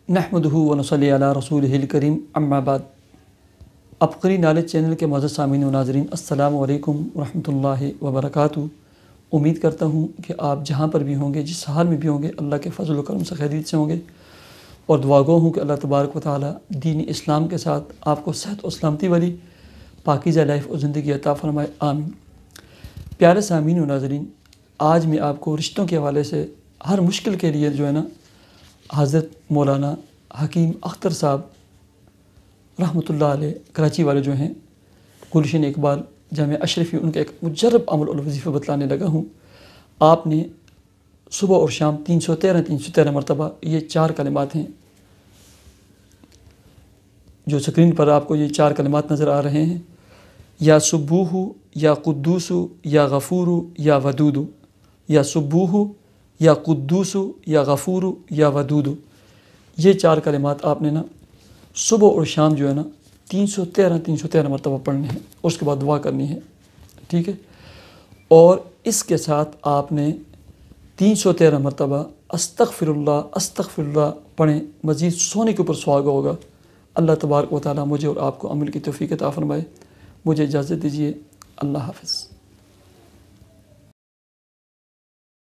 نحمدہ و نصلی علی رسولہ الکریم اما بعد۔ عبقری نالج چینل کے معزز سامعین و ناظرین، السلام علیکم ورحمۃ اللہ وبرکاتہ۔ امید کرتا ہوں کہ آپ جہاں پر بھی ہوں گے، جس حال میں بھی ہوں گے، اللہ کے فضل و کرم سے خیریت سے ہوں گے، اور دعا گو ہوں کہ اللہ تبارک و تعالی دین اسلام کے ساتھ آپ کو صحت و سلامتی والی پاکیزہ لائف اور زندگی عطا فرمائے، آمین۔ پیارے سامعین و ناظرین، آج میں آپ کو رشتوں کے حوالے سے ہر مشکل کے لیے جو ہے نا، حضرت مولانا حکیم اختر صاحب رحمۃ اللہ علیہ کراچی والے جو ہیں، گلشن اقبال جامعہ اشرفی، ان کا ایک مجرب عمل اور وظیفہ بتلانے لگا ہوں۔ آپ نے صبح اور شام 313 مرتبہ یہ 4 کلمات ہیں، جو سکرین پر آپ کو یہ 4 کلمات نظر آ رہے ہیں، یا سبوح، یا قدوس، یا غفور، یا ودود، یا سبوح، یا قدوس، یا غفور، یا ودود۔ یہ 4 کلمات آپ نے نا صبح اور شام جو ہے نا 313 مرتبہ پڑھنے ہیں، اور اس کے بعد دعا کرنی ہے، ٹھیک ہے۔ اور اس کے ساتھ آپ نے 313 مرتبہ استغفر اللہ پڑھیں، مزید سونے کے اوپر سہاگا ہوگا۔ اللہ تبارک و تعالیٰ مجھے اور آپ کو عمل کی توفیق عطا فرمائے۔ مجھے اجازت دیجیے، اللہ حافظ۔